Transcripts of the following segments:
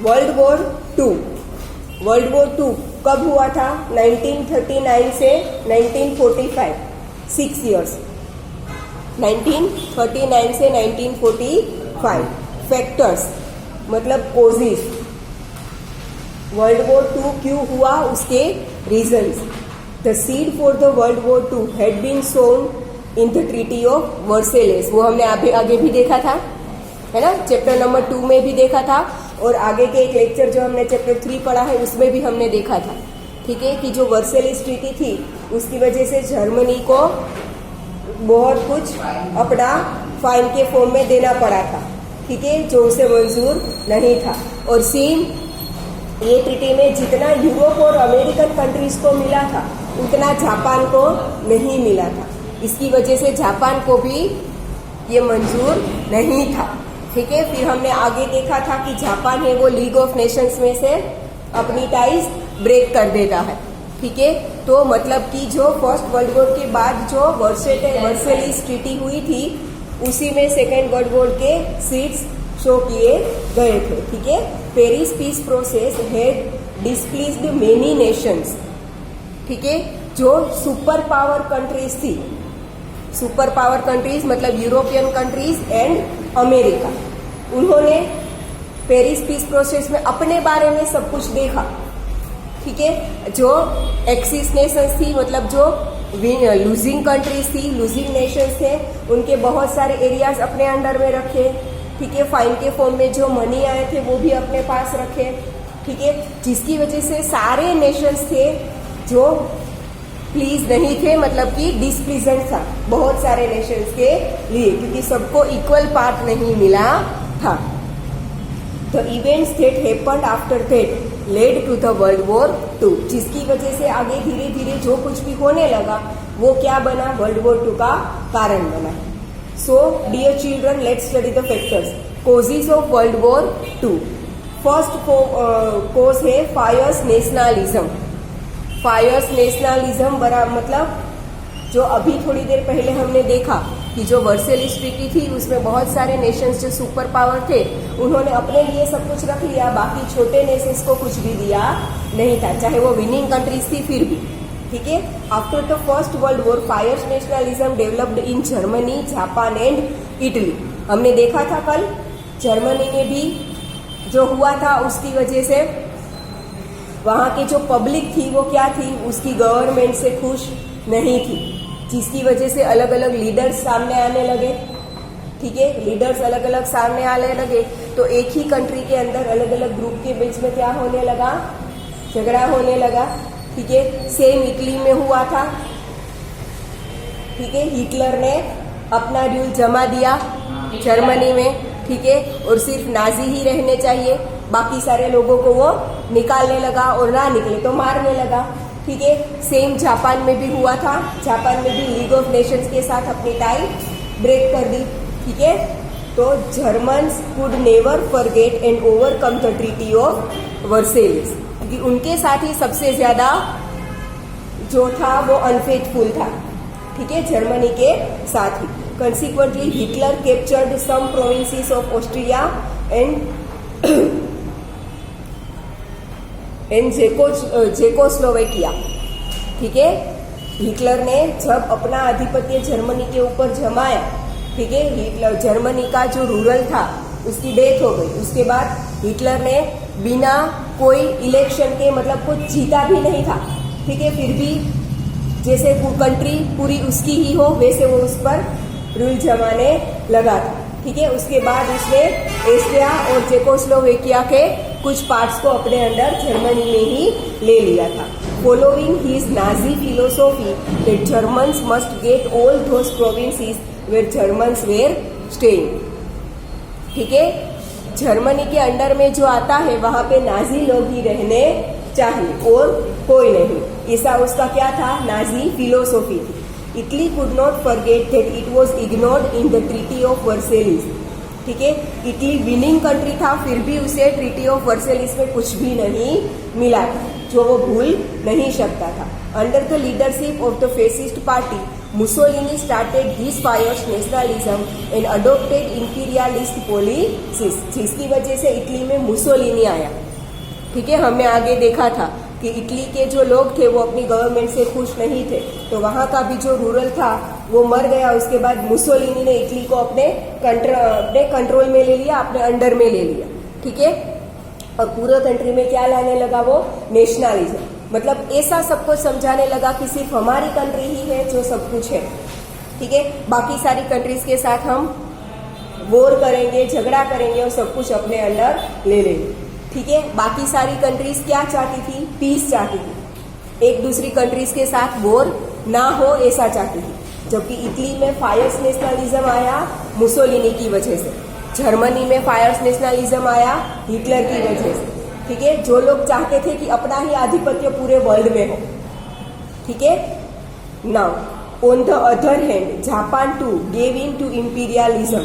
World war two. World war two कब हुआ था? 1939 से 1945, 6 years। 1939 से 1945। फैक्टर्स मतलब कोजेस, वर्ल्ड वॉर टू क्यों हुआ, उसके reasons. The seed for the world war two had been sown in the treaty of Versailles. वो हमने आगे भी देखा था, है ना, चैप्टर नंबर 2 में भी देखा था, और आगे के एक लेक्चर जो हमने चैप्टर 3 पढ़ा है उसमें भी हमने देखा था। ठीक है, कि जो वर्सेलिस ट्रीटी थी उसकी वजह से जर्मनी को बहुत कुछ अपना फाइन के फॉर्म में देना पड़ा था। ठीक है, जो उसे मंजूर नहीं था। और सेम ये ट्रीटी में जितना यूरोप और अमेरिकन कंट्रीज को मिला था उतना जापान को नहीं मिला था। इसकी वजह से जापान को भी ये मंजूर नहीं था। ठीक है, फिर हमने आगे देखा था कि जापान है वो लीग ऑफ नेशंस में से अपनी टाइज ब्रेक कर देता है। ठीक है, तो मतलब कि जो फर्स्ट वर्ल्ड वॉर के बाद जो वर्सेलिस ट्रीटी हुई थी उसी में सेकेंड वर्ल्ड वॉर के सीड्स शो किए गए थे। ठीक है, Paris peace process had displeased many nations. ठीक है, जो सुपर पावर कंट्रीज थी, सुपर पावर कंट्रीज मतलब यूरोपियन कंट्रीज एंड अमेरिका, उन्होंने पेरिस पीस प्रोसेस में अपने बारे में सब कुछ देखा। ठीक है, जो एक्सिस नेशंस थी मतलब जो लूजिंग कंट्रीज थी, लूजिंग नेशंस थे, उनके बहुत सारे एरियाज अपने अंडर में रखे। ठीक है, फाइन के फॉर्म में जो मनी आए थे वो भी अपने पास रखे। ठीक है, जिसकी वजह से सारे नेशंस थे जो प्लीज नहीं थे, मतलब कि डिसप्लीजेंट था बहुत सारे नेशंस के लिए, क्योंकि सबको इक्वल पार्ट नहीं मिला था। The events that happened after that led to the world war two, जिसकी वजह से आगे धीरे धीरे जो कुछ भी होने लगा वो क्या बना, वर्ल्ड वॉर टू का कारण बना। So dear children, let's study the factors, causes of world war two. First cause है फायर्स नेशनलिज्म। फायर्स नेशनलिज्म बड़ा मतलब जो अभी थोड़ी देर पहले हमने देखा कि जो वर्सेलिस ट्रीटी थी उसमें बहुत सारे नेशंस जो सुपर पावर थे उन्होंने अपने लिए सब कुछ रख लिया, बाकी छोटे नेशंस को कुछ भी दिया नहीं था, चाहे वो विनिंग कंट्रीज थी फिर भी। ठीक है, after the first world war fierce nationalism developed in Germany, Japan and Italy. हमने देखा था कल, जर्मनी में भी जो हुआ था उसकी वजह से वहां की जो पब्लिक थी वो क्या थी, उसकी गवर्नमेंट से खुश नहीं थी, जिसकी वजह से अलग अलग लीडर्स सामने आने लगे। ठीक है, लीडर्स अलग अलग सामने आने लगे तो एक ही कंट्री के अंदर अलग अलग ग्रुप के बीच में क्या होने लगा, झगड़ा होने लगा। ठीक है, सेम इटली में हुआ था। ठीक है, हिटलर ने अपना रूल जमा दिया जर्मनी में। ठीक है, और सिर्फ नाजी ही रहने चाहिए, बाकी सारे लोगों को वो निकालने लगा और ना निकले तो मारने लगा। ठीक है, सेम जापान में भी हुआ था, जापान में भी लीग ऑफ नेशंस के साथ अपनी टाई ब्रेक कर दी। ठीक है, तो Germans could never forget and overcome the treaty of Versailles, क्योंकि उनके साथ ही सबसे ज्यादा जो था वो अनफेथफुल था। ठीक है, जर्मनी के साथ ही। Consequently Hitler captured some provinces of Austria and Czechoslovakia. ठीक है, हिटलर ने जब अपना आधिपत्य जर्मनी के ऊपर जमाया, ठीक है, हिटलर जर्मनी का जो रूरल था उसकी डेथ हो गई। उसके बाद हिटलर ने बिना कोई इलेक्शन के मतलब कुछ जीता भी नहीं था। ठीक है, फिर भी जैसे कंट्री पूरी उसकी ही हो वैसे वो उस पर रूल जमाने लगा था। ठीक है, उसके बाद उसने एस्ट्रिया और चेकोस्लोवेकिया के कुछ पार्ट्स को अपने अंडर जर्मनी में ही ले लिया था। Following his Nazi philosophy that Germans must get all those provinces where Germans were staying. ठीक है, जर्मनी के अंडर में जो आता है वहां पे नाजी लोग ही रहने चाहिए और कोई नहीं, ऐसा उसका क्या था, नाजी फिलोसॉफी थी। Italy could not forget that it was ignored in the treaty of Versailles. ठीक है, इटली विनिंग कंट्री था फिर भी उसे ट्रीटी ऑफ वर्सेलिस में कुछ भी नहीं मिला था, जो वो भूल नहीं सकता था। Under the leadership of the fascist party Mussolini started this fierce nationalism and adopted imperialist policies, जिसकी वजह से इटली में मुसोलिनी आया। ठीक है, हमने आगे देखा था कि इटली के जो लोग थे वो अपनी गवर्नमेंट से खुश नहीं थे, तो वहां का भी जो रूरल था वो मर गया। उसके बाद मुसोलिनी ने इटली को अपने कंट्रोल में ले लिया, अपने अंडर में ले लिया। ठीक है, और पूरे कंट्री में क्या लाने लगा वो? नेशनलिज्म। मतलब ऐसा सबको समझाने लगा कि सिर्फ हमारी कंट्री ही है जो सब कुछ है। ठीक है, बाकी सारी कंट्रीज के साथ हम वॉर करेंगे, झगड़ा करेंगे और सब कुछ अपने अंडर ले लेंगे। ठीक है, बाकी सारी कंट्रीज क्या चाहती थी? पीस चाहती थी, एक दूसरी कंट्रीज के साथ वॉर ना हो ऐसा चाहती थी। जबकि इटली में फायर्स नेशनलिज्म आया मुसोलिनी की वजह से, जर्मनी में फायर्स नेशनलिज्म आया हिटलर की वजह से। ठीक है, जो लोग चाहते थे कि अपना ही आधिपत्य पूरे वर्ल्ड में हो। ठीक है, now on the other hand Japan too gave in to imperialism,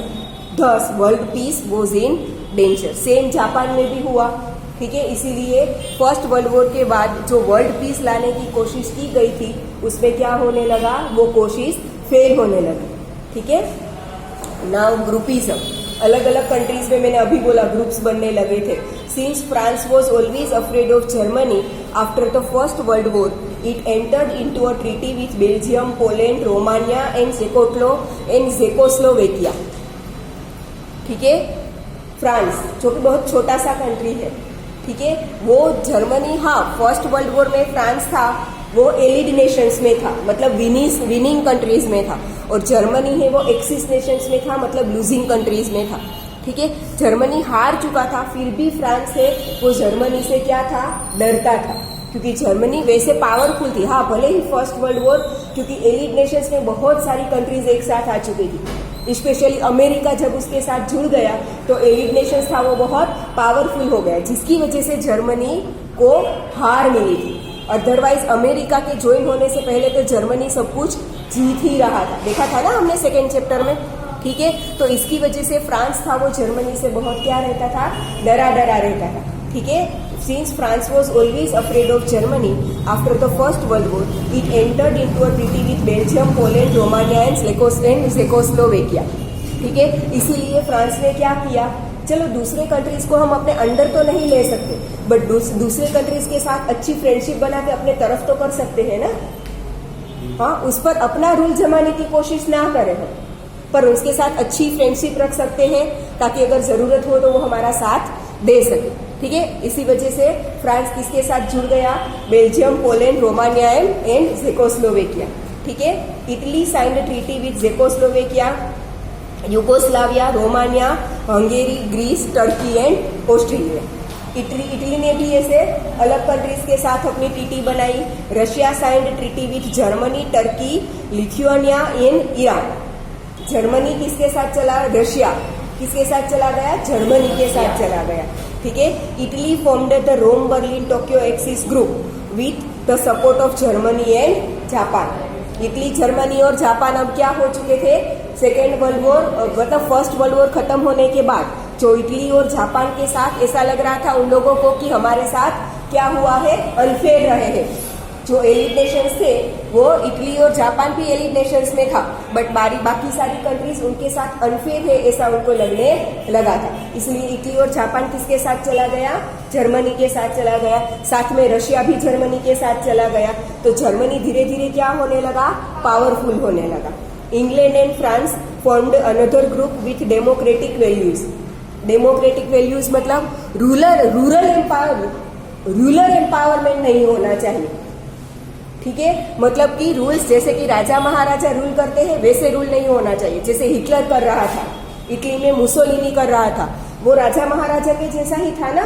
thus world peace was in danger. Same Japan में भी हुआ। ठीक है, इसीलिए फर्स्ट वर्ल्ड वॉर के बाद जो वर्ल्ड पीस लाने की कोशिश की गई थी उसमें क्या होने लगा? वो कोशिश फेल होने लगी। ठीक है, नाउ ग्रुपिज्म, अलग अलग कंट्रीज में मैंने अभी बोला ग्रुप्स बनने लगे थे। Since France was always afraid of Germany after the first world war, it entered into a treaty with Belgium, Poland, Romania and Czechoslovakia. ठीक है, फ्रांस जो कि बहुत छोटा सा कंट्री है। ठीक है, वो जर्मनी, हाँ फर्स्ट वर्ल्ड वॉर में फ्रांस था वो एलिड नेशंस में था, मतलब विनिंग कंट्रीज में था, और जर्मनी है वो एक्सिस नेशंस में था, मतलब लूजिंग कंट्रीज में था। ठीक है, जर्मनी हार चुका था, फिर भी फ्रांस है वो जर्मनी से क्या था? डरता था, क्योंकि जर्मनी वैसे पावरफुल थी। हाँ, भले ही फर्स्ट वर्ल्ड वॉर, क्योंकि एलिड नेशंस में बहुत सारी कंट्रीज एक साथ आ चुकी थी, स्पेशली अमेरिका जब उसके साथ जुड़ गया तो एलिड नेशंस था वो बहुत पावरफुल हो गया, जिसकी वजह से जर्मनी को हार मिली थी। अदरवाइज अमेरिका के ज्वाइन होने से पहले तो जर्मनी सब कुछ जीत ही रहा था, देखा था ना हमने सेकेंड चैप्टर में। ठीक है, तो इसकी वजह से फ्रांस था वो जर्मनी से बहुत क्या रहता था? डरा रहता था। ठीक है, since France was always afraid of Germany after the first world war, it entered into a treaty with Belgium, Poland, Romania and Czechoslovakia. ठीक है, इसीलिए फ्रांस ने क्या किया? चलो दूसरे कंट्रीज को हम अपने अंडर तो नहीं ले सकते, बट दूसरे कंट्रीज के साथ अच्छी फ्रेंडशिप बना के अपने तरफ तो कर सकते हैं ना। हाँ, उस पर अपना रूल जमाने की कोशिश ना करें हम, पर उसके साथ अच्छी फ्रेंडशिप रख सकते हैं ताकि अगर जरूरत हो तो वो हमारा साथ दे सके। ठीक है, इसी वजह से फ्रांस किसके साथ जुड़ गया? Belgium, Poland, Romania and Czechoslovakia. ठीक है, Italy signed treaty with Czechoslovakia, Yugoslavia, Romania, Hungary, Greece, Turkey and Australia. Italy ने भी ऐसे अलग कंट्रीज के साथ अपनी ट्रीटी बनाई। Russia signed treaty with Germany, Turkey, Lithuania and Iran. Germany किसके साथ चला? रशिया किसके साथ चला गया? जर्मनी के साथ चला गया। ठीक है, Italy formed the Rome Berlin Tokyo axis group with the support of Germany and Japan. Italy, Germany और जापान अब क्या हो चुके थे? सेकेंड वर्ल्ड वॉर, मतलब फर्स्ट वर्ल्ड वॉर खत्म होने के बाद जो इटली और जापान के साथ ऐसा लग रहा था उन लोगों को कि हमारे साथ क्या हुआ है? अनफेयर रहे हैं। जो एलिड नेशंस थे वो इटली और जापान भी एलिड नेशंस में था, बट बाकी सारी कंट्रीज उनके साथ अनफेयर है ऐसा उनको लगने लगा था। इसलिए इटली और जापान किसके साथ चला गया? जर्मनी के साथ चला गया। साथ में रशिया भी जर्मनी के साथ चला गया। तो जर्मनी धीरे धीरे क्या होने लगा? पावरफुल होने लगा। England and France formed another group with democratic values. Democratic values मतलब रूलर एम्पावरमेंट नहीं होना चाहिए। ठीक है, मतलब कि रूल्स जैसे कि राजा महाराजा रूल करते हैं वैसे रूल नहीं होना चाहिए। जैसे हिटलर कर रहा था, इटली में मुसोलिनी कर रहा था, वो राजा महाराजा के जैसा ही था ना।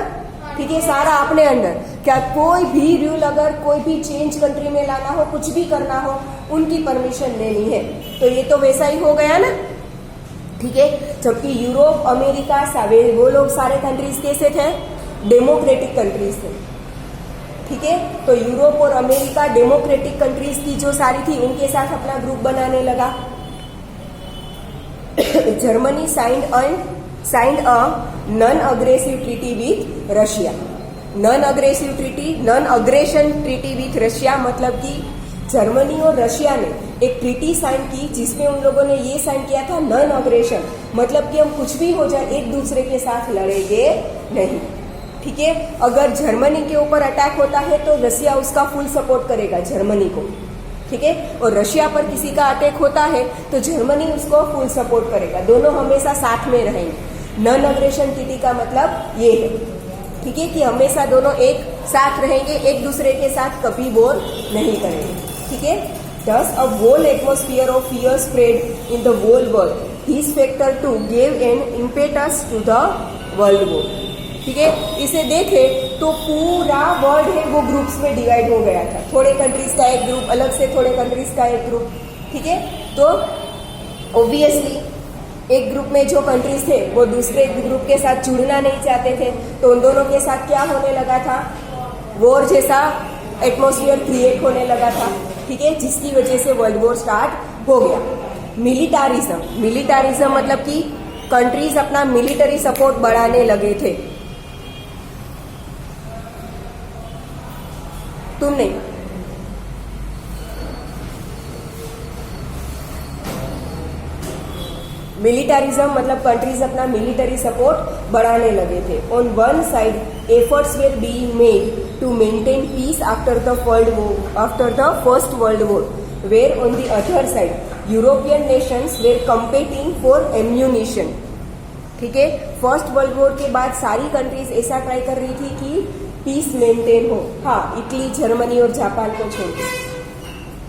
ठीक है, सारा अपने अंडर। क्या कोई भी रूल अगर कोई भी चेंज कंट्री में लाना हो, कुछ भी करना हो, उनकी परमिशन लेनी है। तो ये तो वैसा ही हो गया ना। ठीक है, जबकि यूरोप, अमेरिका, वो लोग सारे कंट्रीज कैसे थे? डेमोक्रेटिक कंट्रीज थे। ठीक है, तो यूरोप और अमेरिका डेमोक्रेटिक कंट्रीज की जो सारी थी उनके साथ अपना ग्रुप बनाने लगा। Germany signed a non aggressive treaty with Russia. Non aggressive treaty, non aggression treaty with Russia मतलब कि जर्मनी और रशिया ने एक ट्रीटी साइन की जिसमें उन लोगों ने ये साइन किया था नॉन अग्रेशन, मतलब कि हम कुछ भी हो जाए एक दूसरे के साथ लड़ेंगे नहीं। ठीक है, अगर जर्मनी के ऊपर अटैक होता है तो रशिया उसका फुल सपोर्ट करेगा जर्मनी को। ठीक है, और रशिया पर किसी का अटैक होता है तो जर्मनी उसको फुल सपोर्ट करेगा, दोनों हमेशा साथ में रहेंगे। नॉन अग्रेशन ट्रीटी का मतलब ये है, ठीक है, कि हमेशा दोनों एक साथ रहेंगे, एक दूसरे के साथ कभी वॉर नहीं करेंगे। ठीक है, thus a whole atmosphere of fear spread in the whole world. This factor too gave an impetus to the world war. ठीक है, इसे देखें तो पूरा वर्ल्ड है वो ग्रुप्स में डिवाइड हो गया था, थोड़े कंट्रीज का एक ग्रुप अलग से, थोड़े कंट्रीज का एक ग्रुप। ठीक है, तो ऑब्वियसली एक ग्रुप में जो कंट्रीज थे वो दूसरे ग्रुप के साथ जुड़ना नहीं चाहते थे, तो उन दोनों के साथ क्या होने लगा था, वॉर जैसा एटमॉस्फेयर क्रिएट होने लगा था। ठीक है, जिसकी वजह से वर्ल्ड वॉर स्टार्ट हो गया। मिलिटारिज्म मतलब कि कंट्रीज अपना मिलिट्री सपोर्ट बढ़ाने लगे थे। तुम नहीं, मिलिटारिज्म मतलब कंट्रीज अपना मिलिट्री सपोर्ट बढ़ाने लगे थे। On one side efforts were being made to maintain peace after the first world war, where on the other side European nations were competing for ammunition. ठीक है, फर्स्ट वर्ल्ड वॉर के बाद सारी countries ऐसा try कर रही थी कि पीस मेंटेन हो। हाँ, इटली, जर्मनी और जापान को छोड़ के।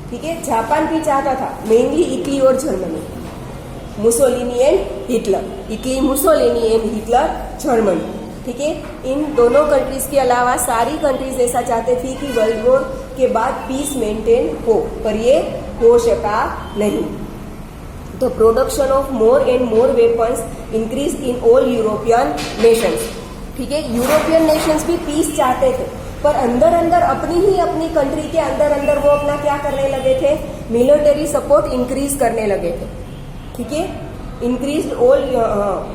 ठीक है, जापान भी चाहता था, मेनली इटली और Germany, Mussolini and Hitler, Italy Mussolini and Hitler Germany. ठीक है, इन दोनों कंट्रीज के अलावा सारी कंट्रीज ऐसा चाहते थी कि वर्ल्ड वॉर के बाद पीस मेंटेन हो, पर ये हो सका नहीं। The production of more and more weapons increase in all European Nations. ठीक है, यूरोपियन नेशंस भी पीस चाहते थे, पर अंदर अंदर अपनी कंट्री के अंदर अंदर वो अपना क्या करने लगे थे, मिलिट्री सपोर्ट इंक्रीज करने लगे थे। ठीक है, इंक्रीज ऑल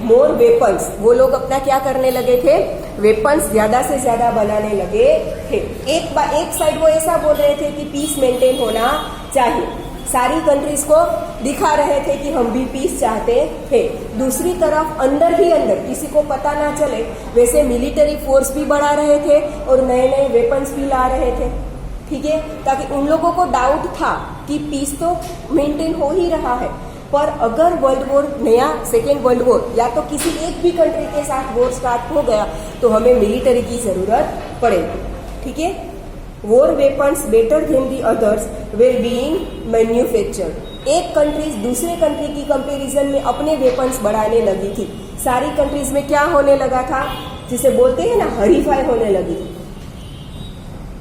मोर वेपन्स, वो लोग अपना क्या करने लगे थे, वेपन्स ज्यादा से ज्यादा बनाने लगे थे। एक साइड वो ऐसा बोल रहे थे कि पीस मेंटेन होना चाहिए, सारी कंट्रीज को दिखा रहे थे कि हम भी पीस चाहते थे। दूसरी तरफ अंदर ही अंदर किसी को पता ना चले वैसे मिलिट्री फोर्स भी बढ़ा रहे थे और नए नए वेपन्स भी ला रहे थे। ठीक है, ताकि उन लोगों को डाउट था कि पीस तो मेंटेन हो ही रहा है, पर अगर वर्ल्ड वॉर, नया सेकेंड वर्ल्ड वॉर या तो किसी एक भी कंट्री के साथ वॉर स्टार्ट हो गया तो हमें मिलिट्री की जरूरत पड़ेगी। ठीक है, war weapons better than the others were being manufactured. एक कंट्रीज दूसरे कंट्री की कंपैरिजन में अपने वेपन्स बढ़ाने लगी थी। सारी कंट्रीज में क्या होने लगा था, जिसे बोलते हैं ना, हरीफाई होने लगी थी।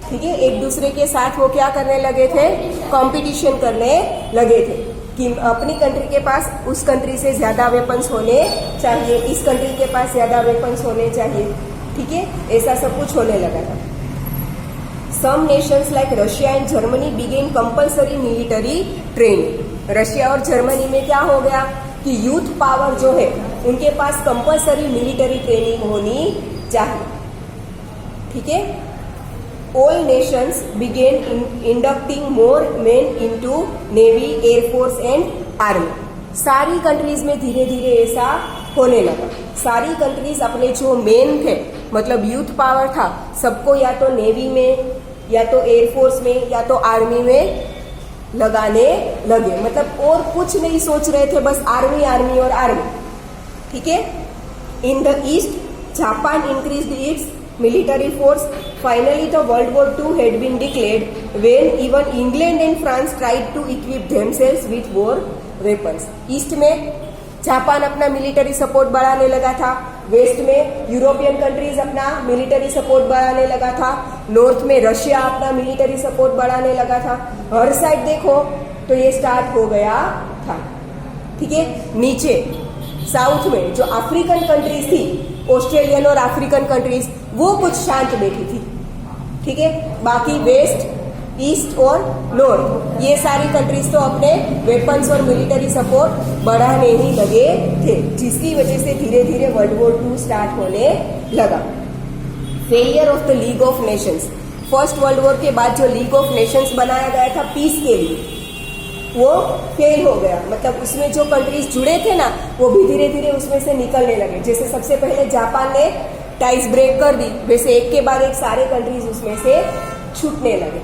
ठीक है, एक दूसरे के साथ वो क्या करने लगे थे, कंपटीशन करने लगे थे कि अपनी कंट्री के पास उस कंट्री से ज्यादा वेपन्स होने चाहिए, इस कंट्री के पास ज्यादा वेपन्स होने चाहिए। ठीक है, ऐसा सब कुछ होने लगा था। Some nations like Russia and Germany began compulsory military training। Russia और जर्मनी में क्या हो गया कि यूथ पावर जो है उनके पास कंपल्सरी मिलिट्री ट्रेनिंग होनी चाहिए। ठीक है, all nations began inducting more men into Navy, Air Force and Army। सारी कंट्रीज में धीरे धीरे ऐसा होने लगा। सारी कंट्रीज अपने जो मेन थे, मतलब यूथ पावर था, सबको या तो नेवी में या तो एयरफोर्स में या तो आर्मी में लगाने लगे। मतलब और कुछ नहीं सोच रहे थे, बस आर्मी आर्मी और आर्मी। ठीक है, in the east Japan increased it's military force. Finally, the World War II had been declared when even England and France tried to equip themselves with war weapons. East में Japan अपना military support बढ़ाने लगा था, waste में European countries अपना military support बढ़ाने लगा था, नॉर्थ में रशिया अपना मिलिट्री सपोर्ट बढ़ाने लगा था। हर साइड देखो तो ये स्टार्ट हो गया था। ठीक है, नीचे साउथ में जो अफ्रीकन कंट्रीज थी, ऑस्ट्रेलियन और अफ्रीकन कंट्रीज, वो कुछ शांत बैठी थी। ठीक है, बाकी वेस्ट, ईस्ट और नॉर्थ, ये सारी कंट्रीज तो अपने वेपन्स और मिलिट्री सपोर्ट बढ़ाने ही लगे थे, जिसकी वजह से धीरे धीरे वर्ल्ड वॉर II स्टार्ट होने लगा। Failure of the league of Nations. First world war के बाद जो लीग ऑफ नेशंस बनाया गया था पीस के लिए, वो फेल हो गया। मतलब उसमें जो कंट्रीज जुड़े थे ना, वो भी धीरे धीरे उसमें से निकलने लगे। जैसे सबसे पहले जापान ने टाइज ब्रेक कर दी, वैसे एक के बाद एक सारे कंट्रीज उसमें से छूटने लगे।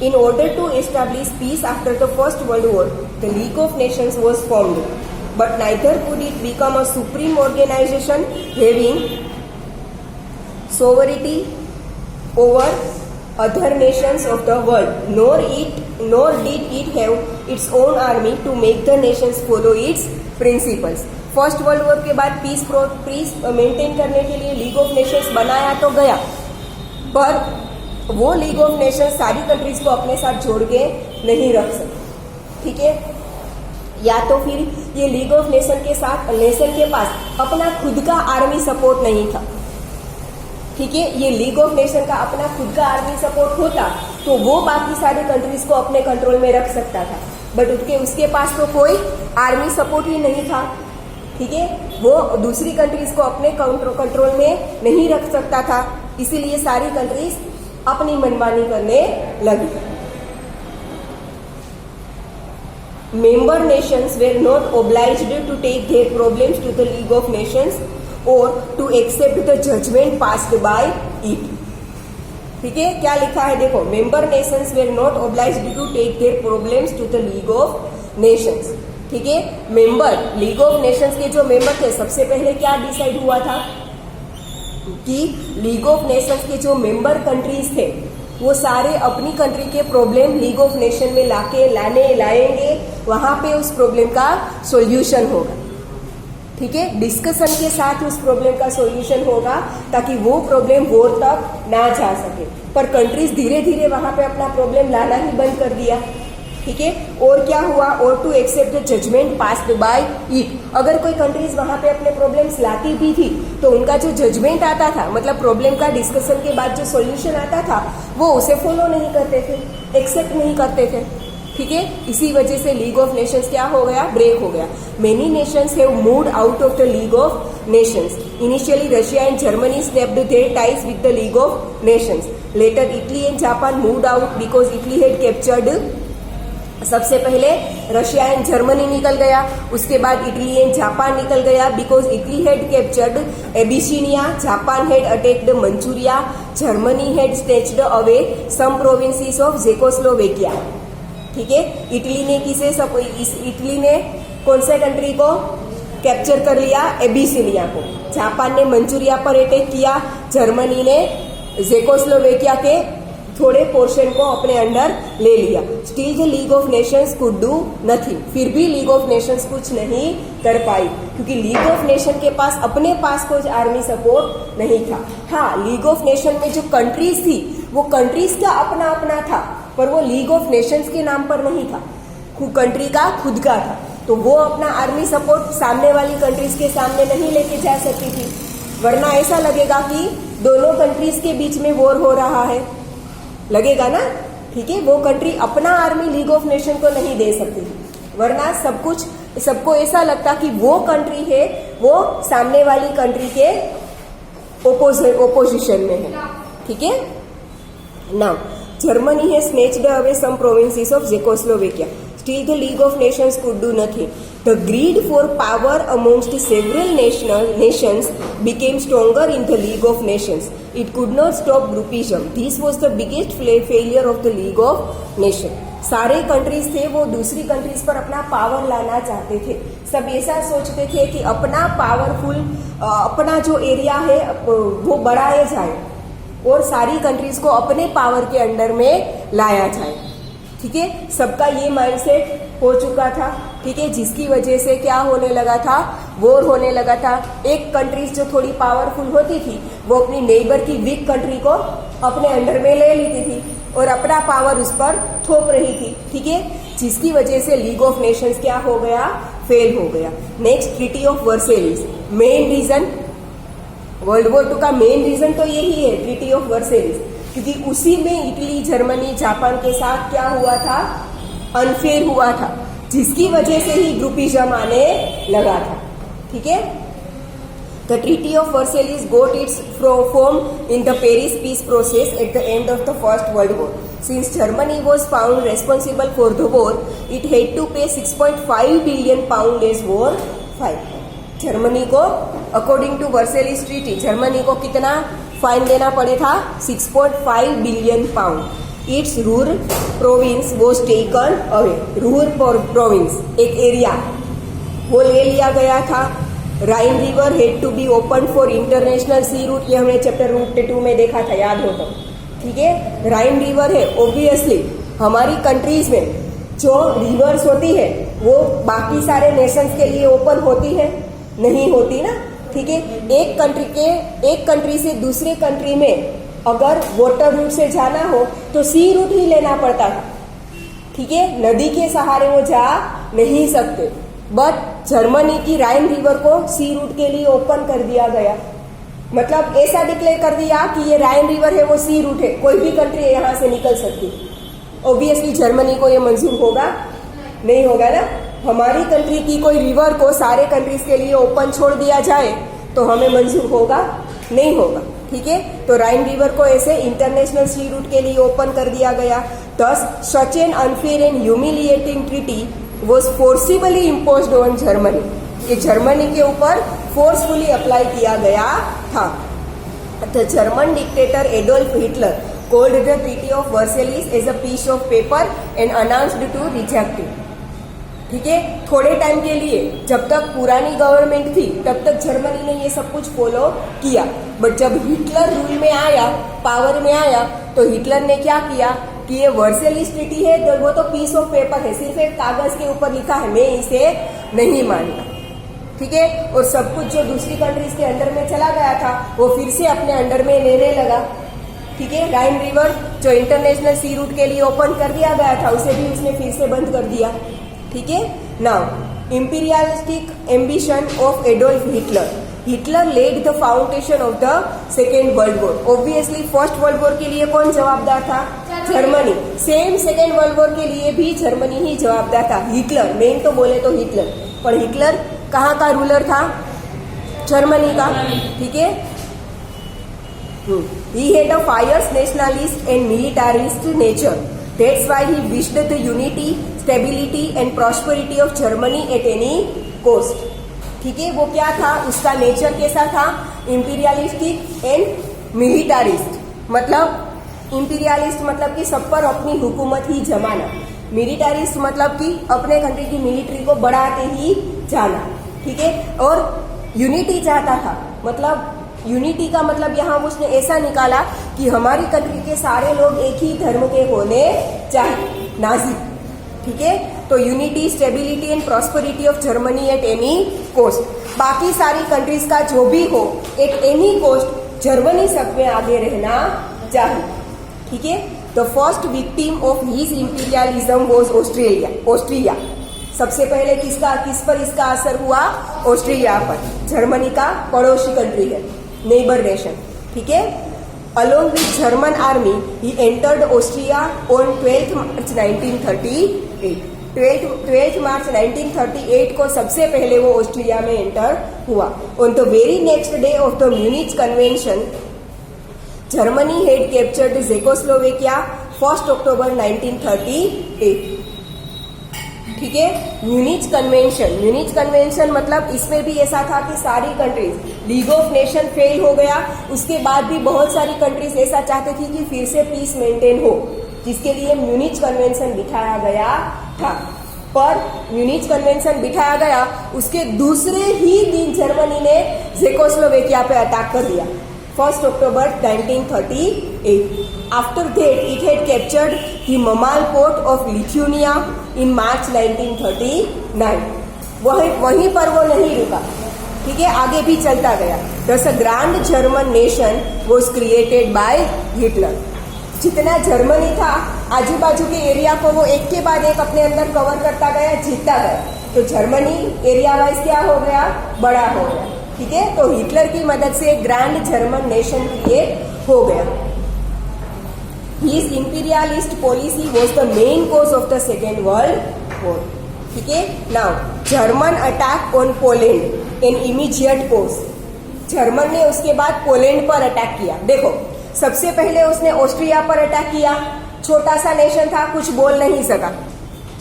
In order to establish peace after the First World War, the League of Nations was formed, but neither could it become a supreme organization having sovereignty over other nations of the world, nor did it have its own army to make the nations follow its principles. First world war के बाद peace maintain करने के लिए league of Nations बनाया तो गया, पर वो लीग ऑफ नेशंस सारी कंट्रीज को अपने साथ जोड़ के नहीं रख सकते। ठीक है, या तो फिर ये लीग ऑफ नेशन के पास अपना खुद का आर्मी सपोर्ट नहीं था। ठीक है, ये लीग ऑफ नेशन का अपना खुद का आर्मी सपोर्ट होता तो वो बाकी सारी कंट्रीज को अपने कंट्रोल में रख सकता था, बट उसके पास तो कोई आर्मी सपोर्ट ही नहीं था। ठीक है, वो दूसरी कंट्रीज को अपने कंट्रोल में नहीं रख सकता था, इसीलिए सारी कंट्रीज अपनी मनमानी करने लगी। Member nations were not obliged to take their problems to the league of nations और to accept the judgment passed by it. ठीक है, क्या लिखा है देखो, member nations were not obliged to take their problems to the league of nations. ठीक है, member league of Nations के जो मेंबर थे, सबसे पहले क्या डिसाइड हुआ था कि लीग ऑफ नेशंस के जो मेंबर कंट्रीज थे वो सारे अपनी कंट्री के प्रॉब्लम लीग ऑफ नेशन में लाएंगे, वहां पे उस प्रॉब्लम का सॉल्यूशन होगा। ठीक है, डिस्कशन के साथ उस प्रॉब्लम का सॉल्यूशन होगा ताकि वो प्रॉब्लम वॉर तक ना जा सके। पर कंट्रीज धीरे धीरे वहां पे अपना प्रॉब्लम लाना ही बंद कर दिया। ठीक है, और क्या हुआ, और to accept the judgment passed by it. अगर कोई कंट्रीज वहां पे अपने प्रॉब्लम्स लाती भी थी तो उनका जो जजमेंट आता था, मतलब प्रॉब्लम का डिस्कशन के बाद जो सॉल्यूशन आता था, वो उसे फॉलो नहीं करते थे, एक्सेप्ट नहीं करते थे। ठीक है, इसी वजह से लीग ऑफ नेशंस क्या हो गया, ब्रेक हो गया। Many nations have moved out of the league of Nations. Initially Russia and Germany snapped their ties with the league of Nations. Later Italy and Japan moved out because Italy had captured. सबसे पहले Russia and Germany निकल गया, उसके बाद Italy and Japan निकल गया because Italy had captured Abyssinia, Japan had attacked Manchuria, Germany had snatched away some provinces of Czechoslovakia. ठीक है, इटली ने कौन से कंट्री को कैप्चर कर लिया, एबिसिनिया को। जापान ने मंचूरिया पर अटैक किया, जर्मनी ने जेकोस्लोवेकिया के थोड़े पोर्शन को अपने अंडर ले लिया। Still the league of Nations could do nothing. फिर भी लीग ऑफ नेशंस कुछ नहीं कर पाई क्योंकि लीग ऑफ नेशन के पास अपने पास कोई आर्मी सपोर्ट नहीं था। हाँ, लीग ऑफ नेशन में जो कंट्रीज थी वो कंट्रीज का अपना अपना था, पर वो लीग ऑफ नेशंस के नाम पर नहीं था, कंट्री का खुद का था। तो वो अपना आर्मी सपोर्ट सामने वाली कंट्रीज के सामने नहीं लेके जा सकती थी, वरना ऐसा लगेगा कि दोनों कंट्रीज के बीच में वॉर हो रहा है, लगेगा ना। ठीक है, वो कंट्री अपना आर्मी लीग ऑफ नेशन को नहीं दे सकती, वरना सबको ऐसा लगता कि वो कंट्री है वो सामने वाली कंट्री के ओपोजिशन में है। ठीक है, नाउ जर्मनी है snatched away some provinces of Czechoslovakia. Still the League of Nations could do nothing. The greed for power amongst several nations became stronger in the League of Nations. It could not stop groupism. This was the biggest failure of the League of Nations. सारे countries थे वो दूसरी countries पर अपना power लाना चाहते थे। सब ऐसा सोचते थे कि अपना पावरफुल अपना जो एरिया है वो बढ़ाया जाए और सारी कंट्रीज को अपने पावर के अंडर में लाया जाए। ठीक है, सबका ये माइंडसेट हो चुका था। ठीक है, जिसकी वजह से क्या होने लगा था, वॉर होने लगा था। एक कंट्रीज जो थोड़ी पावरफुल होती थी वो अपनी नेबर की वीक कंट्री को अपने अंडर में ले लेती थी और अपना पावर उस पर थोप रही थी। ठीक है, जिसकी वजह से लीग ऑफ नेशंस क्या हो गया, फेल हो गया। Next, treaty of Versailles. Main reason, world war 2 का मेन रीजन तो यही है, ट्रीटी ऑफ वर्सेलिस, क्योंकि उसी में इटली, जर्मनी, जापान के साथ क्या हुआ था, अनफेयर हुआ था, जिसकी वजह से ही ग्रुपिज्म आने लगा था। ठीक है, The Treaty of Versailles got its form in the Paris peace process at the end of the First World War. Since Germany was found responsible for the war, it had to pay 6.5 billion pound as war fine. Germany को according to Versailles treaty Germany को कितना fine देना पड़े था? 6.5 billion pound. Its Ruhr province was taken away. Ruhr province एक area वो ले लिया गया था. Rhine river had to be open for international sea route. ये हमने चैप्टर रूट 2 में देखा था, याद हो तो. ठीक है, राइन रिवर है. ऑब्वियसली हमारी कंट्रीज में जो रिवर्स होती है वो बाकी सारे नेशंस के लिए ओपन होती है? नहीं होती ना. ठीक है, एक कंट्री से दूसरे कंट्री में अगर वाटर रूट से जाना हो तो सी रूट ही लेना पड़ता था. ठीक है, नदी के सहारे वो जा नहीं सकते. बट जर्मनी की राइन रिवर को सी रूट के लिए ओपन कर दिया गया. मतलब ऐसा डिक्लेयर कर दिया कि ये राइन रिवर है, वो सी रूट है, कोई भी कंट्री यहाँ से निकल सकती. ऑब्वियसली जर्मनी को ये मंजूर होगा? नहीं होगा ना. हमारी कंट्री की कोई रिवर को सारे कंट्रीज के लिए ओपन छोड़ दिया जाए तो हमें मंजूर होगा? नहीं होगा. ठीक है, तो राइन रिवर को ऐसे इंटरनेशनल सी रूट के लिए ओपन कर दिया गया. Thus, such an unfair and humiliating treaty was forcibly imposed on Germany. ये जर्मनी के ऊपर फोर्सफुली अप्लाई किया गया था. The German dictator Adolf Hitler called the Treaty of Versailles as a piece of paper and announced to reject it. ठीक है, थोड़े time के लिए जब तक पुरानी गवर्नमेंट थी तब तक जर्मनी ने ये सब कुछ फॉलो किया. बट जब हिटलर रूल में आया, पावर में आया, तो हिटलर ने क्या किया कि ये वर्सेलिस ट्रीटी है तो वो तो पीस ऑफ पेपर है, सिर्फ एक कागज के ऊपर लिखा है, मैं इसे नहीं मानता. ठीक है, और सब कुछ जो दूसरी कंट्रीज के अंडर में चला गया था वो फिर से अपने अंडर में लेने लगा. ठीक है, राइन रिवर जो इंटरनेशनल सी रूट के लिए ओपन कर दिया गया था उसे भी उसने फिर से बंद कर दिया. ठीक है, now imperialistic ambition of Adolf Hitler. Hitler led the foundation of the second world war. Obviously first world war के लिए कौन जवाबदार था? Germany. Same second world war के लिए भी जर्मनी ही जवाबदार था. हिटलर, मेन तो बोले तो हिटलर, पर हिटलर कहाँ का रूलर था? जर्मनी का. ठीक है, he had a fierce nationalist and militarist nature. That's why he wished the unity, stability and prosperity of Germany at any cost. ठीक है, वो क्या था? उसका नेचर कैसा था? Imperialistic and militarist. मतलब इंपीरियलिस्ट मतलब कि सब पर अपनी हुकूमत ही जमाना. मिलिटारिस्ट मतलब कि अपने कंट्री की मिलिट्री को बढ़ाते ही जाना. ठीक है, और यूनिटी चाहता था. मतलब यूनिटी का मतलब यहाँ उसने ऐसा निकाला कि हमारी कंट्री के सारे लोग एक ही धर्म के होने चाहिए. नाजी. ठीक है, तो unity, stability and prosperity of Germany at any cost. बाकी सारी कंट्रीज का जो भी हो, एट एनी कोस्ट जर्मनी सब में आगे रहना चाहिए. ठीक है, the first victim of his imperialism was Austria. सबसे पहले किस पर इसका असर हुआ? ऑस्ट्रिया पर. जर्मनी का पड़ोसी कंट्री है, नेबर नेशन. ठीक है, along with German army he entered Austria on 12th March 1938. 12th March 1938 को सबसे पहले वो ऑस्ट्रिया में एंटर हुआ. On the very next day of the Munich Convention, Germany had captured Czechoslovakia 1st October 1938. ठीक है, म्यूनिच कन्वेंशन मतलब इसमें भी ऐसा था कि सारी countries, league of nation fail हो गया. उसके बाद भी बहुत सारी कंट्रीज ऐसा चाहते थी कि फिर से पीस मेंटेन हो, जिसके लिए म्यूनिच कन्वेंशन बिठाया गया था. पर म्यूनिच कन्वेंशन बिठाया गया, उसके दूसरे ही दिन जर्मनी ने जेकोस्लोवेकिया पे अटैक कर दिया. 1st October 1938. After that, it had captured the Mamal port of Lithuania in March 1939. वहीं पर वो नहीं रुका. ठीक है, आगे भी चलता गया. Thus a grand German nation was created by Hitler. जितना जर्मनी था, आजू बाजू के एरिया को वो एक के बाद एक अपने अंदर कवर करता गया, जीतता गया. तो जर्मनी एरिया वाइज क्या हो गया? बड़ा हो गया. ठीक है, तो हिटलर की मदद से ग्रैंड जर्मन नेशन क्रिएट हो गया. His imperialist policy was the main cause of the second world war. ठीक है, now German attack on Poland an immediate cause. German ने उसके बाद पोलैंड पर अटैक किया। देखो, सबसे पहले उसने ऑस्ट्रिया पर अटैक किया, छोटा सा नेशन था, कुछ बोल नहीं सका,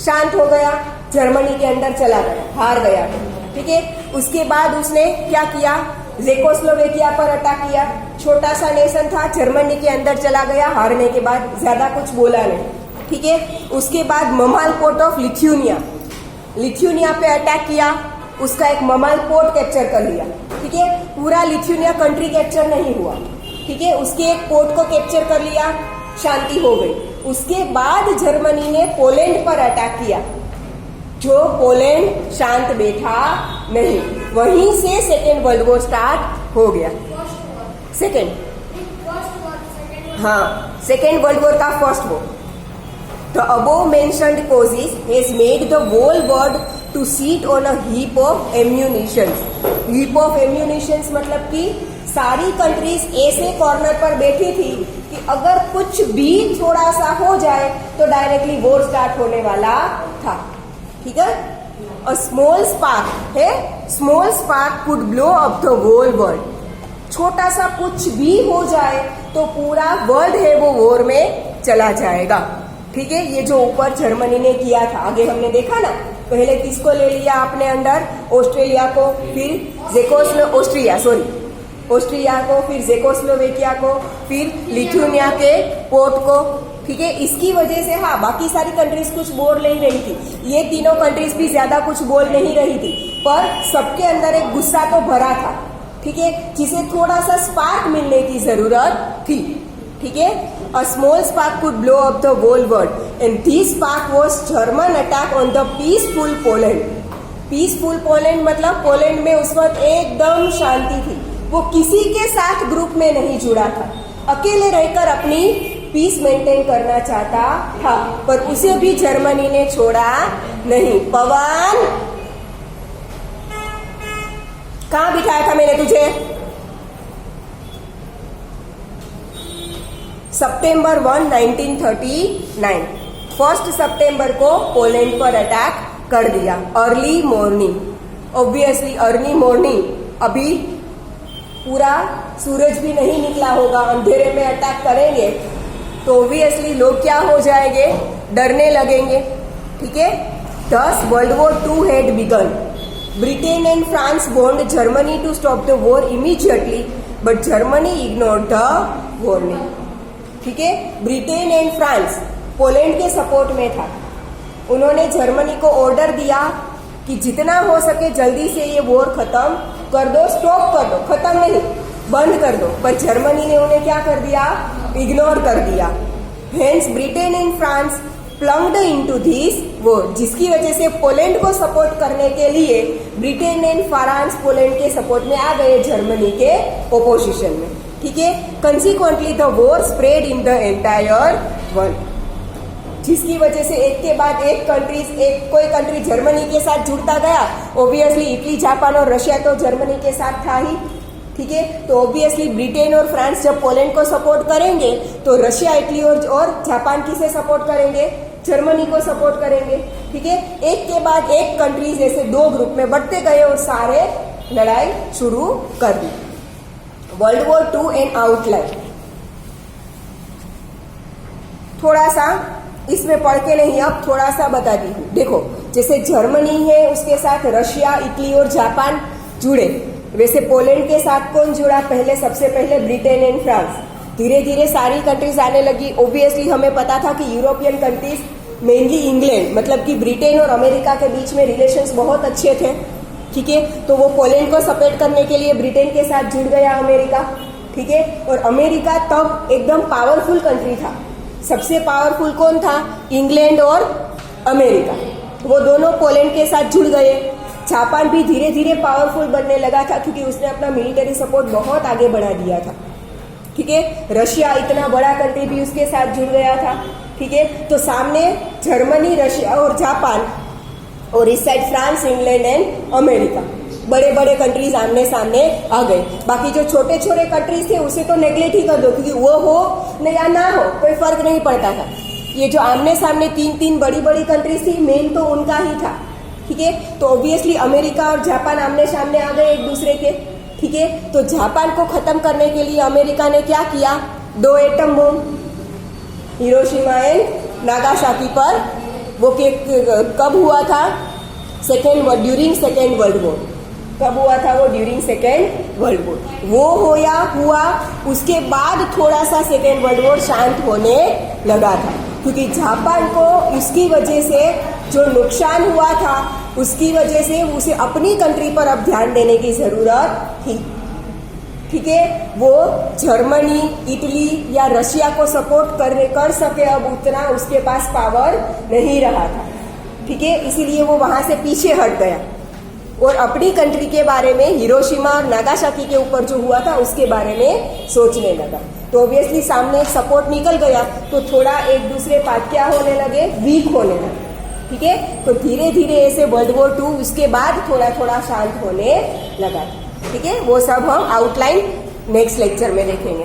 शांत हो गया, जर्मनी के अंदर चला गया, हार गया, ठीक है। उसके बाद उसने क्या किया, जेकोस्लोवेकिया पर अटैक किया, छोटा सा नेशन था, जर्मनी के अंदर चला गया, हारने के बाद ज्यादा कुछ बोला नहीं, ठीक है। उसके बाद ममाल पोर्ट ऑफ लिथुनिया पे अटैक किया, उसका एक ममाल पोर्ट कैप्चर कर लिया, ठीक है। पूरा लिथुनिया कंट्री कैप्चर नहीं हुआ, ठीक है, उसके एक पोर्ट को कैप्चर कर लिया, शांति हो गई। उसके बाद जर्मनी ने पोलैंड पर अटैक किया, जो पोलैंड शांत बैठा नहीं, वहीं से सेकेंड वर्ल्ड वॉर स्टार्ट हो गया। सेकेंड वर्ल्ड वॉर का first war. The above mentioned causes has made the whole world to sit on a heap of ammunitions. Heap of ammunitions मतलब कि सारी कंट्रीज ऐसे कॉर्नर पर बैठी थी कि अगर कुछ भी थोड़ा सा हो जाए तो डायरेक्टली वॉर स्टार्ट होने वाला था, ठीक है। A small spark है, small spark could blow up the whole world. छोटा सा कुछ भी हो जाए तो पूरा वर्ल्ड है वो वॉर में चला जाएगा, ठीक है। ये जो ऊपर जर्मनी ने किया था, आगे हमने देखा ना, पहले किसको ले लिया आपने अंडर, ऑस्ट्रेलिया को, फिर ऑस्ट्रिया को, फिर जेकोस्लोवेकिया को, फिर लिथुनिया के पोर्ट को, ठीक है। इसकी वजह से बाकी सारी कंट्रीज कुछ बोल नहीं रही थी, ये तीनों कंट्रीज भी ज्यादा कुछ बोल नहीं रही थी, पर सबके अंदर एक गुस्सा तो भरा था, ठीक है, जिसे थोड़ा सा स्पार्क मिलने की जरूरत थी, ठीक है। A small spark could blow up the whole world, and this spark was German attack on the peaceful Poland. Peaceful Poland मतलब पोलैंड में उस वक्त एकदम शांति थी, वो किसी के साथ ग्रुप में नहीं जुड़ा था, अकेले रहकर अपनी पीस मेंटेन करना चाहता था, पर उसे भी जर्मनी ने छोड़ा नहीं। पवन, कहाँ बिठाया था मैंने तुझे? सितंबर 1, 1939, 1 सितंबर को पोलैंड पर अटैक कर दिया। Early morning, obviously early morning, अभी पूरा सूरज भी नहीं निकला होगा, अंधेरे में अटैक करेंगे तो ऑब्वियसली लोग क्या हो जाएंगे, डरने लगेंगे, ठीक है। Thus World War II had begun. Britain and France warned Germany to stop the war immediately, but Germany ignored the warning. ठीक है, ब्रिटेन एंड फ्रांस पोलैंड के सपोर्ट में था, उन्होंने जर्मनी को ऑर्डर दिया कि जितना हो सके जल्दी से ये वॉर खत्म कर दो, स्टॉप कर दो, खत्म नहीं, बंद कर दो, पर जर्मनी ने उन्हें क्या कर दिया, इग्नोर कर दिया। Hence Britain and France plunged into this war, जिसकी वजह से पोलैंड को सपोर्ट करने के लिए ब्रिटेन एंड फ्रांस पोलैंड के सपोर्ट में आ गए, जर्मनी के ओपोजिशन में, ठीक है। Consequently the war spread in the entire world, जिसकी वजह से एक के बाद एक कोई कंट्री जर्मनी के साथ जुड़ता गया। ऑब्वियसली इटली, जापान और रशिया तो जर्मनी के साथ था ही, ठीक है। तो ऑब्वियसली ब्रिटेन और फ्रांस जब पोलैंड को सपोर्ट करेंगे तो रशिया, इटली और जापान किसे सपोर्ट करेंगे, जर्मनी को सपोर्ट करेंगे, ठीक है। एक के बाद एक कंट्रीज ऐसे दो ग्रुप में बढ़ते गए और सारे लड़ाई शुरू कर दी। World war II and outline, थोड़ा सा इसमें पढ़ के नहीं, अब थोड़ा सा बताती हूँ। देखो, जैसे जर्मनी है उसके साथ रशिया, इटली और जापान जुड़े, वैसे पोलैंड के साथ कौन जुड़ा, सबसे पहले ब्रिटेन एंड फ्रांस। धीरे धीरे सारी कंट्रीज आने लगी। ऑब्वियसली हमें पता था कि यूरोपियन कंट्रीज, मेनली इंग्लैंड, मतलब कि ब्रिटेन और अमेरिका के बीच में रिलेशंस बहुत अच्छे थे, ठीक है। तो वो पोलैंड को सपोर्ट करने के लिए ब्रिटेन के साथ जुड़ गया अमेरिका, ठीक है। और अमेरिका तब एकदम पावरफुल कंट्री था, सबसे पावरफुल कौन था, इंग्लैंड और अमेरिका, वो दोनों पोलैंड के साथ जुड़ गए। जापान भी धीरे धीरे पावरफुल बनने लगा था क्योंकि उसने अपना मिलिट्री सपोर्ट बहुत आगे बढ़ा दिया था, ठीक है। रशिया, इतना बड़ा कंट्री, भी उसके साथ जुड़ गया था, ठीक है। तो सामने जर्मनी, रशिया और जापान, और इस side France, England and America, बड़े बड़े कंट्रीज आमने सामने आ गए। बाकी जो छोटे छोटे कंट्रीज थे उसे तो नेग्लेक्ट ही कर दो, क्योंकि वो हो या ना हो कोई फर्क नहीं पड़ता था। ये जो आमने सामने तीन बड़ी बड़ी कंट्रीज थी, मेन तो उनका ही था, ठीक है। तो ऑब्वियसली अमेरिका और जापान आमने सामने आ गए एक दूसरे के, ठीक है। तो जापान को खत्म करने के लिए अमेरिका ने क्या किया? 2 atom bomb Hiroshima and Nagasaki पर। वो कब हुआ था? During second world war. कब हुआ था वो? During second world war. वो हुआ उसके बाद थोड़ा सा सेकेंड वर्ल्ड वॉर शांत होने लगा था, क्योंकि जापान को इसकी वजह से जो नुकसान हुआ था उसकी वजह से उसे अपनी कंट्री पर अब ध्यान देने की जरूरत थी। ठीक है, वो जर्मनी, इटली या रशिया को सपोर्ट कर सके अब उतना उसके पास पावर नहीं रहा था। ठीक है, इसीलिए वो वहां से पीछे हट गया और अपनी कंट्री के बारे में, हिरोशिमा और नागासाकी के ऊपर जो हुआ था उसके बारे में सोचने लगा। तो ऑब्वियसली सामने एक सपोर्ट निकल गया तो थोड़ा एक दूसरे पार्ट क्या होने लगे? वीक होने लगे। ठीक है, तो धीरे धीरे ऐसे वर्ल्ड वॉर 2 उसके बाद थोड़ा थोड़ा शांत होने लगा। ठीक है, वो सब हम आउटलाइन नेक्स्ट लेक्चर में देखेंगे।